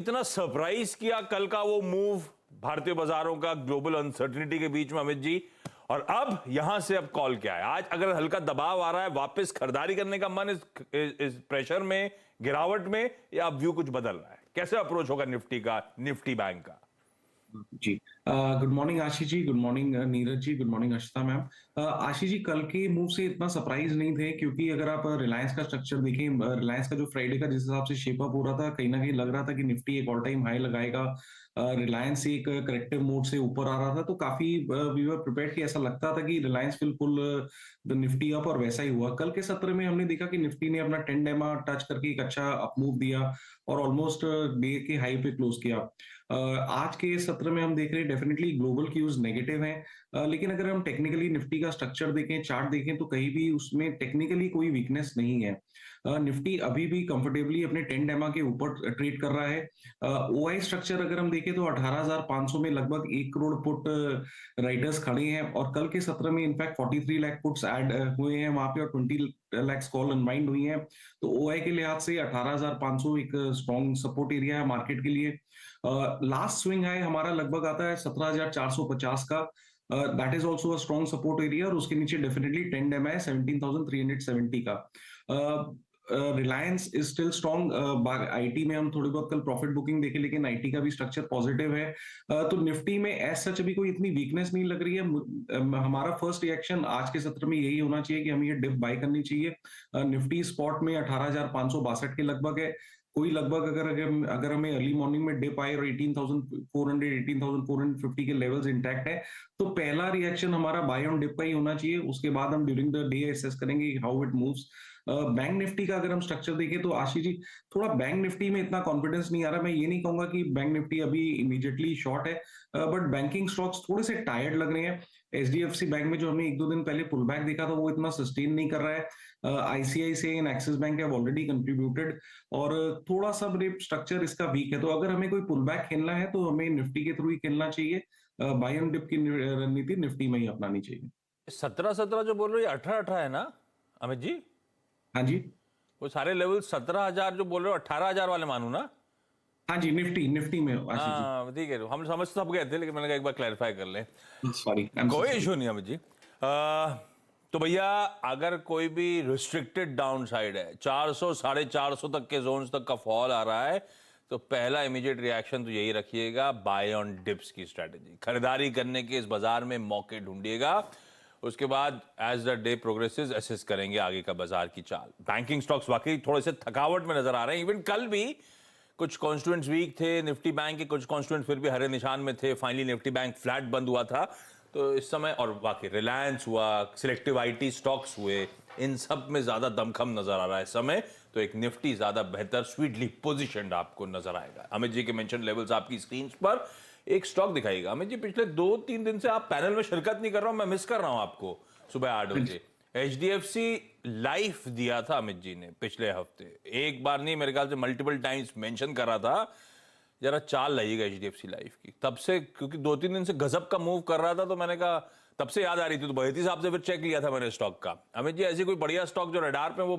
इतना सरप्राइज किया कल का वो मूव भारतीय बाजारों का ग्लोबल अनसर्टेनिटी के बीच में, अमित जी। और अब यहां से अब कॉल क्या है? आज अगर हल्का दबाव आ रहा है, वापस खरीदारी करने का मन इस प्रेशर में, गिरावट में, या अब व्यू कुछ बदल रहा है? कैसे अप्रोच होगा निफ्टी का, निफ्टी बैंक का? जी। Good morning Ashish ji, good morning Neeraj ji, good morning Ashita ma'am. Ashish ji, कल के मूव से इतना सरप्राइज नहीं थे क्योंकि अगर आप रिलायंस का स्ट्रक्चर देखें, रिलायंस का जो फ्राइडे का जिस हिसाब से शेप अप हो रहा था, कहीं ना कहीं लग रहा था कि निफ्टी एक ऑल टाइम हाई लगाएगा। रिलायंस एक करेक्टिव मोड से ऊपर आ रहा था, तो काफी वी वर प्रिपेयर्ड कि ऐसा लगता था कि Reliance will pull the Nifty up, और वैसा ही हुआ। कल के सत्र में हमने देखा कि निफ्टी ने अपना 10 डेमा टच करके एक अच्छा अप मूव दिया और ऑलमोस्ट डे के हाई पे क्लोज किया। आज के सत्र में हम देख रहे हैं डेफिनेटली ग्लोबल क्यूज नेगेटिव हैं, लेकिन अगर हम टेक्निकली निफ्टी का स्ट्रक्चर देखें, चार्ट देखें, तो कहीं भी उसमें टेक्निकली कोई वीकनेस नहीं है। निफ्टी अभी भी कंफर्टेबली अपने 10 डेमा के ऊपर ट्रेड कर रहा है। ओआई स्ट्रक्चर अगर हम देखें तो 18,500 में लगभग 1 करोड़ पुट राइटर्स खड़े हैं, और कल के सत्र में इनफैक्ट 43 लाख पुट्स ऐड हुए हैं वहां पे, और 20 लाख कॉल अनवाइंड हुई हैं। तो ओआई के लिहाज से 18,500 एक स्ट्रॉन्ग सपोर्ट एरिया है मार्केट के लिए। लास्ट स्विंग हाई हमारा लगभग आता है 17,450 का, that is also a strong support area, और उसके नीचे डेफिनेटली 10 डेम है 17,370 का। Reliance is still strong. IT में हम थोड़ी बहुत कल प्रॉफिट बुकिंग देखे, लेकिन आईटी का भी स्ट्रक्चर पॉजिटिव है। तो निफ्टी में एज सच अभी कोई इतनी वीकनेस नहीं लग रही है। हमारा फर्स्ट रिएक्शन आज के सत्र में यही होना चाहिए कि हमें ये डिप बाय करनी चाहिए। निफ्टी स्पॉट में 18,562 के लगभग है। कोई लगभग अगर हमें अर्ली मॉर्निंग में डिप आए और 18,400 18,450 के लेवल्स इंटैक्ट है, तो पहला रिएक्शन हमारा बाय ऑन डिप का ही होना चाहिए। उसके बाद हम ड्यूरिंग द डे असेस करेंगे how it moves. Bank Nifty का अगर हम स्ट्रक्चर देखें तो आशीष जी, थोड़ा बैंक निफ्टी में इतना कॉन्फिडेंस नहीं आ रहा। मैं ये नहीं कहूंगा कि बैंक निफ्टी अभी इमीडिएटली शॉर्ट है, बट बैंकिंग स्टॉक्स थोड़े से टायर्ड लग रहे हैं। एचडीएफसी बैंक में जो हमने एक दो दिन पहले पुल बैक देखा था, वो इतना सस्टेन नहीं कर रहा है। ICICI and axis bank have already contributed, और थोड़ा सा स्ट्रक्चर इसका वीक है। तो अगर हमें कोई पुल बैक खेलना है तो हमें निफ्टी के थ्रू ही खेलना चाहिए। बाय एंड डिप की रणनीति निफ्टी में ही अपनानी चाहिए। 17 जो बोल रहे हो, 18 है ना अमित जी? हाँ जी। वो सारे लेवल 17,000 जो बोल रहे हो, 18,000 वाले मानू ना? हाँ जी, निफ्टी निफ्टी में आशीष जी। हाँ ठीक है, हम समझ सब गए थे, लेकिन मैंने कहा एक बार क्लैरिफाई कर लें। सॉरी, आई एम सो कोई सॉरी। इशू नहीं अमित जी। तो भैया, अगर कोई भी रिस्ट्रिक्टेड डाउन साइड है, 400 450 तक के जोन्स तक का फॉल आ रहा है, तो पहला इमीडिएट रिएक्शन तो यही रखिएगा, बाय ऑन डिप्स की स्ट्रेटेजी। खरीदारी करने के इस बाजार में मौके ढूंढिएगा। उसके बाद as the day progresses assess करेंगे आगे का बाजार की चाल। बैंकिंग स्टॉक्स वाकई थोड़े से थकावट में नजर आ रहे हैं। इवन कल भी कुछ कॉन्स्टिट्यूएंट्स वीक थे, निफ्टी बैंक के कुछ कॉन्स्टिट्यूएंट्स फिर भी हरे निशान में थे। फाइनली निफ्टी बैंक फ्लैट बंद हुआ था। तो इस समय, और बाकी रिलायंस हुआ, सिलेक्टिव आईटी स्टॉक्स हुए, इन सब में ज्यादा दमखम नजर आ रहा है इस समय। तो एक निफ्टी ज्यादा बेहतर स्वीटली पोजिशनड आपको नजर आएगा। अमित जी के मेंशन लेवल्स आपकी स्क्रीन पर। एक स्टॉक दिखाइएगा अमित जी, पिछले 2-3 दिन से आप पैनल में शिरकत नहीं कर रहा हूं, मैं मिस कर रहा हूं आपको। सुबह 8 बजे एचडीएफसी लाइफ दिया था अमित जी ने पिछले हफ्ते, एक बार नहीं मेरे ख्याल से मल्टीपल टाइम्स मेंशन कर रहा था। जरा चाल लाइएगा एचडीएफसी लाइफ की। तब से, क्योंकि 2-3 दिन से गजब का मूव कर रहा था, तो मैंने कहा तब से याद आ रही थी, तो बहेती साहब से फिर चेक लिया था मैंने स्टॉक का। अमित जी, ऐसी कोई बढ़िया स्टॉक जो रडार पे वो